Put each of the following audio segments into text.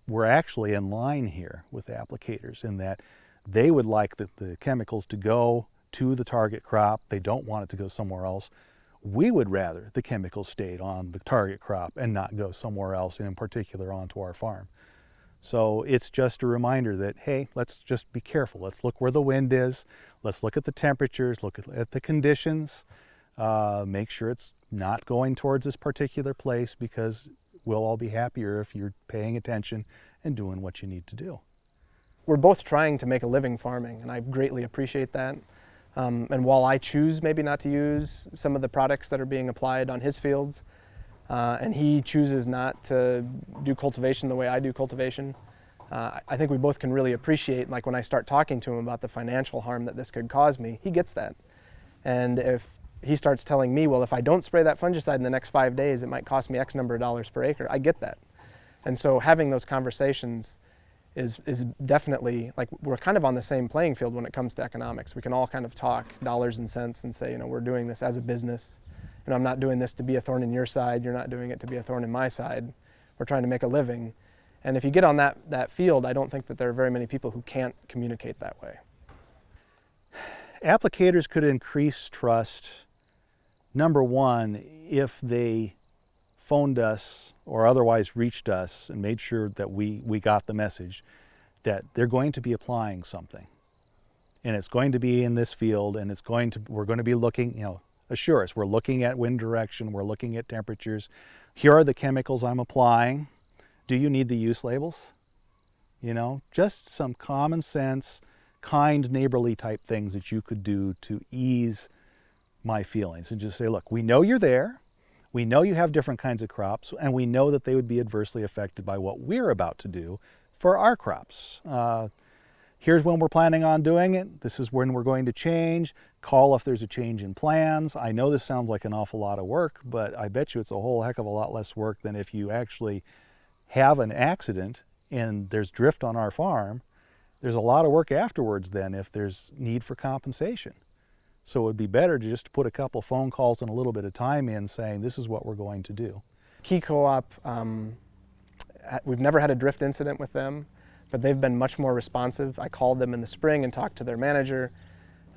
we're actually in line here with applicators in that they would like the chemicals to go to the target crop. They don't want it to go somewhere else. We would rather the chemicals stayed on the target crop and not go somewhere else, and in particular onto our farm. So it's just a reminder that, hey, let's just be careful. Let's look where the wind is. Let's look at the temperatures, look at the conditions, make sure it's not going towards this particular place, because we'll all be happier if you're paying attention and doing what you need to do. We're both trying to make a living farming, and I greatly appreciate that. And while I choose maybe not to use some of the products that are being applied on his fields, and he chooses not to do cultivation the way I do cultivation, I think we both can really appreciate, like when I start talking to him about the financial harm that this could cause me, he gets that. And if he starts telling me, well, if I don't spray that fungicide in the next 5 days, it might cost me X number of dollars per acre, I get that. And so having those conversations is definitely, like, we're kind of on the same playing field when it comes to economics. We can all kind of talk dollars and cents and say, you know, we're doing this as a business. And I'm not doing this to be a thorn in your side. You're not doing it to be a thorn in my side. We're trying to make a living. And if you get on that field, I don't think that there are very many people who can't communicate that way. Applicators could increase trust, number one, if they phoned us or otherwise reached us and made sure that we got the message that they're going to be applying something. And it's going to be in this field, and we're going to be looking, you know, assure us, we're looking at wind direction, we're looking at temperatures. Here are the chemicals I'm applying. Do you need the use labels? You know, just some common sense, kind, neighborly type things that you could do to ease my feelings, and just say, look, we know you're there. We know you have different kinds of crops, and we know that they would be adversely affected by what we're about to do for our crops. Here's when we're planning on doing it. This is when we're going to change. Call if there's a change in plans. I know this sounds like an awful lot of work, but I bet you it's a whole heck of a lot less work than if you actually have an accident and there's drift on our farm. There's a lot of work afterwards then if there's need for compensation. So it would be better to just put a couple phone calls and a little bit of time in saying, this is what we're going to do. Key Co-op, we've never had a drift incident with them, but they've been much more responsive. I called them in the spring and talked to their manager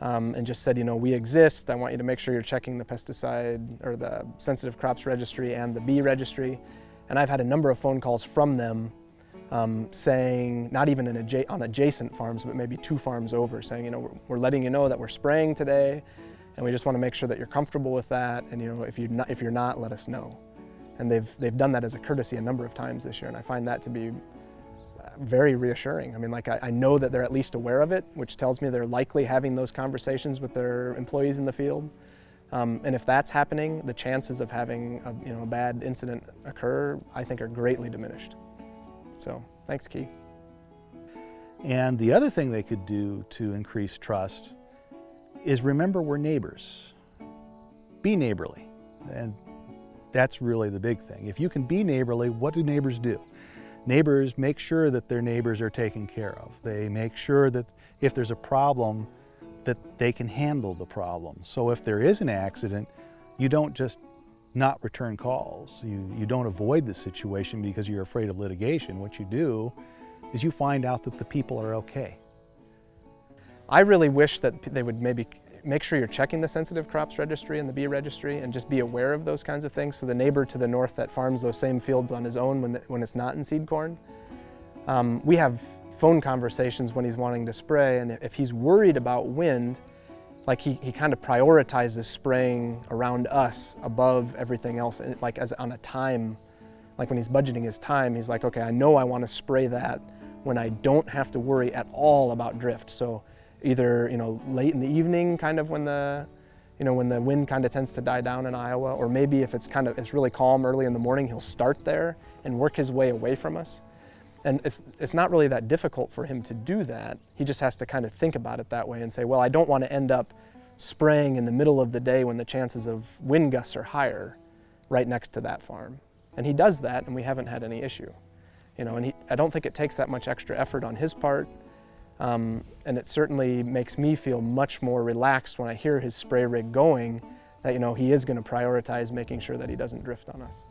and just said, you know, we exist. I want you to make sure you're checking the pesticide or the sensitive crops registry and the bee registry. And I've had a number of phone calls from them saying, not even on adjacent farms, but maybe 2 farms over, saying, you know, we're letting you know that we're spraying today, and we just want to make sure that you're comfortable with that. And, you know, if you're not, let us know. And they've done that as a courtesy a number of times this year, and I find that to be very reassuring. I mean, like, I know that they're at least aware of it, which tells me they're likely having those conversations with their employees in the field. And if that's happening, the chances of having a bad incident occur, I think, are greatly diminished. So, thanks, Key. And the other thing they could do to increase trust is remember we're neighbors. Be neighborly. And that's really the big thing. If you can be neighborly, what do neighbors do? Neighbors make sure that their neighbors are taken care of. They make sure that if there's a problem, that they can handle the problem. So if there is an accident, you don't just not return calls. You don't avoid the situation because you're afraid of litigation. What you do is you find out that the people are okay. I really wish that they would maybe make sure you're checking the sensitive crops registry and the bee registry and just be aware of those kinds of things. So the neighbor to the north that farms those same fields on his own when it's not in seed corn, we have phone conversations when he's wanting to spray, and if he's worried about wind, like he kind of prioritizes spraying around us above everything else, and like as on a time, like when he's budgeting his time, he's like, okay, I know I want to spray that when I don't have to worry at all about drift. So either, you know, late in the evening, kind of when the wind kind of tends to die down in Iowa, or maybe if it's really calm early in the morning, he'll start there and work his way away from us. And it's not really that difficult for him to do that. He just has to kind of think about it that way and say, well, I don't want to end up spraying in the middle of the day when the chances of wind gusts are higher right next to that farm. And he does that, and we haven't had any issue. You know, and I don't think it takes that much extra effort on his part. And it certainly makes me feel much more relaxed when I hear his spray rig going, that, you know, he is going to prioritize making sure that he doesn't drift on us.